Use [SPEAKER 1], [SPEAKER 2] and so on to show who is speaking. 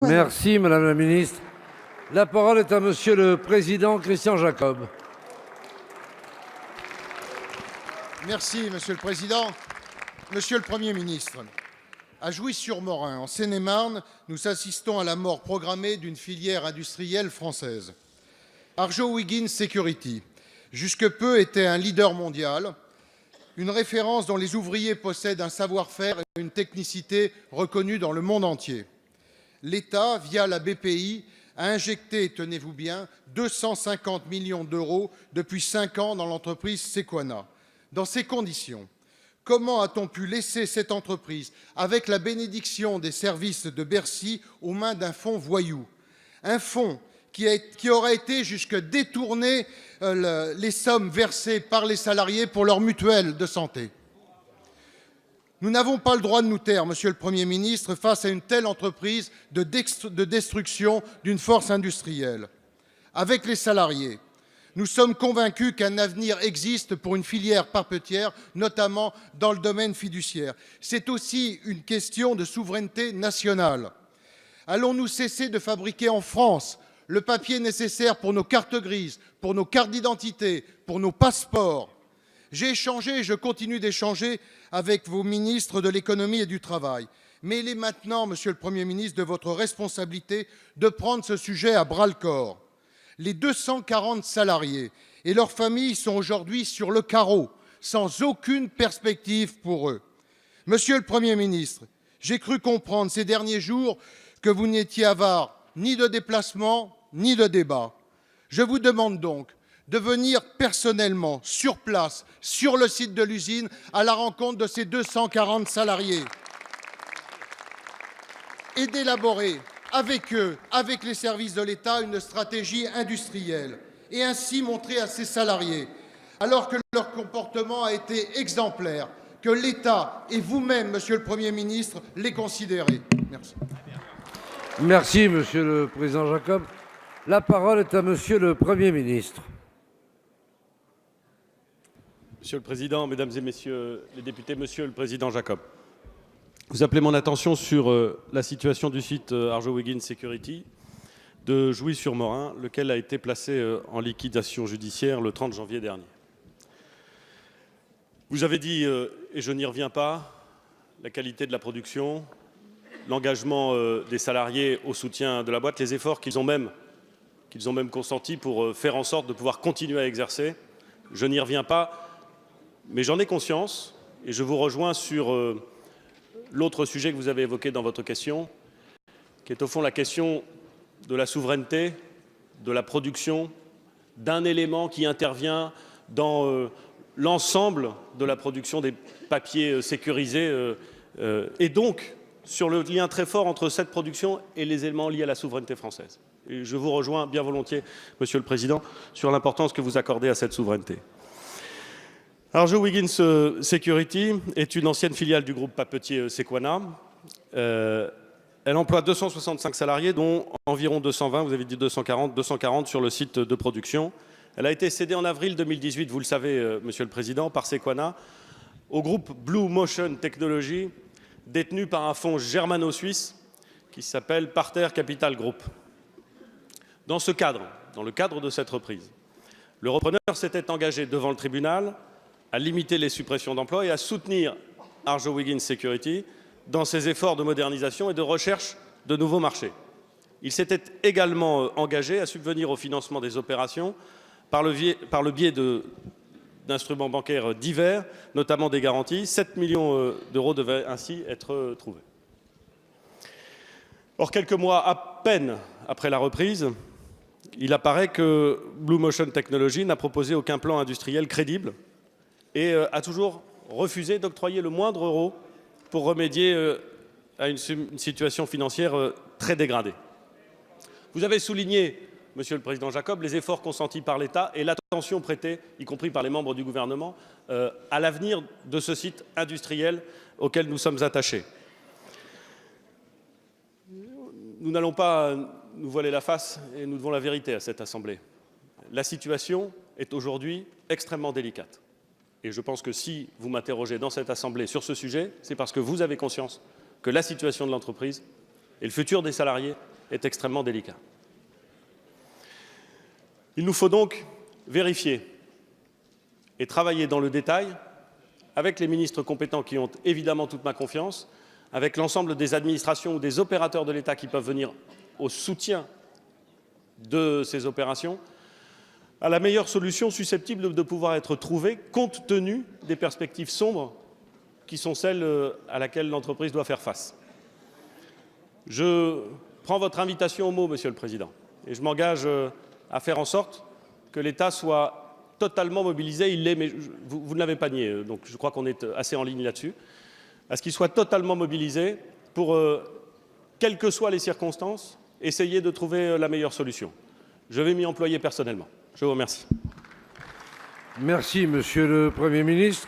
[SPEAKER 1] Merci, Madame la Ministre. La parole est à Monsieur le Président Christian Jacob.
[SPEAKER 2] Merci, Monsieur le Président. Monsieur le Premier ministre, à Jouy-sur-Morin, en Seine-et-Marne, nous assistons à la mort programmée d'une filière industrielle française. Arjowiggins Security, jusque peu, était un leader mondial, une référence dont les ouvriers possèdent un savoir-faire et une technicité reconnue dans le monde entier. L'État, via la BPI, a injecté, tenez-vous bien, 250 millions d'euros depuis 5 ans dans l'entreprise Sequana. Dans ces conditions, comment a-t-on pu laisser cette entreprise, avec la bénédiction des services de Bercy, aux mains d'un fonds voyou? Un fonds qui aurait été jusque détourner les sommes versées par les salariés pour leur mutuelle de santé. Nous n'avons pas le droit de nous taire, Monsieur le Premier ministre, face à une telle entreprise de destruction d'une force industrielle. Avec les salariés, nous sommes convaincus qu'un avenir existe pour une filière papetière, notamment dans le domaine fiduciaire. C'est aussi une question de souveraineté nationale. Allons-nous cesser de fabriquer en France le papier nécessaire pour nos cartes grises, pour nos cartes d'identité, pour nos passeports? J'ai échangé et je continue d'échanger avec vos ministres de l'économie et du travail. Mais il est maintenant, Monsieur le Premier ministre, de votre responsabilité de prendre ce sujet à bras-le-corps. Les 240 salariés et leurs familles sont aujourd'hui sur le carreau, sans aucune perspective pour eux. Monsieur le Premier ministre, j'ai cru comprendre ces derniers jours que vous n'étiez avare ni de déplacement, ni de débat. Je vous demande donc de venir personnellement, sur place, sur le site de l'usine, à la rencontre de ces 240 salariés et d'élaborer avec eux, avec les services de l'État, une stratégie industrielle et ainsi montrer à ces salariés, alors que leur comportement a été exemplaire, que l'État et vous-même, Monsieur le Premier ministre, les considérez. Merci.
[SPEAKER 1] Merci, Monsieur le Président Jacob. La parole est à Monsieur le Premier ministre.
[SPEAKER 3] Monsieur le Président, Mesdames et Messieurs les députés, Monsieur le Président Jacob, vous appelez mon attention sur la situation du site Arjowiggins Security de Jouy-sur-Morin, lequel a été placé en liquidation judiciaire le 30 janvier dernier. Vous avez dit, et je n'y reviens pas, la qualité de la production, l'engagement des salariés au soutien de la boîte, les efforts qu'ils ont même consentis pour faire en sorte de pouvoir continuer à exercer. Je n'y reviens pas. Mais j'en ai conscience, et je vous rejoins sur l'autre sujet que vous avez évoqué dans votre question, qui est au fond la question de la souveraineté, de la production, d'un élément qui intervient dans l'ensemble de la production des papiers sécurisés, et donc sur le lien très fort entre cette production et les éléments liés à la souveraineté française. Et je vous rejoins bien volontiers, Monsieur le Président, sur l'importance que vous accordez à cette souveraineté. Arjowiggins Security est une ancienne filiale du groupe papetier Sequana. Elle emploie 265 salariés, dont environ 220, vous avez dit 240 sur le site de production. Elle a été cédée en avril 2018, vous le savez, Monsieur le Président, par Sequana, au groupe Blue Motion Technology, détenu par un fonds germano-suisse qui s'appelle Parter Capital Group. Dans le cadre de cette reprise, le repreneur s'était engagé devant le tribunal à limiter les suppressions d'emplois et à soutenir Arjowiggins Security dans ses efforts de modernisation et de recherche de nouveaux marchés. Il s'était également engagé à subvenir au financement des opérations par le biais d'instruments bancaires divers, notamment des garanties. 7 millions d'euros devaient ainsi être trouvés. Or, quelques mois à peine après la reprise, il apparaît que Blue Motion Technology n'a proposé aucun plan industriel crédible et a toujours refusé d'octroyer le moindre euro pour remédier à une situation financière très dégradée. Vous avez souligné, Monsieur le Président Jacob, les efforts consentis par l'État et l'attention prêtée, y compris par les membres du gouvernement, à l'avenir de ce site industriel auquel nous sommes attachés. Nous n'allons pas nous voiler la face et nous devons la vérité à cette Assemblée. La situation est aujourd'hui extrêmement délicate. Et je pense que si vous m'interrogez dans cette Assemblée sur ce sujet, c'est parce que vous avez conscience que la situation de l'entreprise et le futur des salariés est extrêmement délicat. Il nous faut donc vérifier et travailler dans le détail avec les ministres compétents qui ont évidemment toute ma confiance, avec l'ensemble des administrations ou des opérateurs de l'État qui peuvent venir au soutien de ces opérations, à la meilleure solution susceptible de pouvoir être trouvée compte tenu des perspectives sombres qui sont celles à laquelle l'entreprise doit faire face. Je prends votre invitation au mot, Monsieur le Président, et je m'engage à faire en sorte que l'État soit totalement mobilisé. Il l'est, mais vous ne l'avez pas nié, donc je crois qu'on est assez en ligne là-dessus, à ce qu'il soit totalement mobilisé pour, quelles que soient les circonstances, essayer de trouver la meilleure solution. Je vais m'y employer personnellement. Je vous remercie.
[SPEAKER 1] Merci, Monsieur le Premier ministre.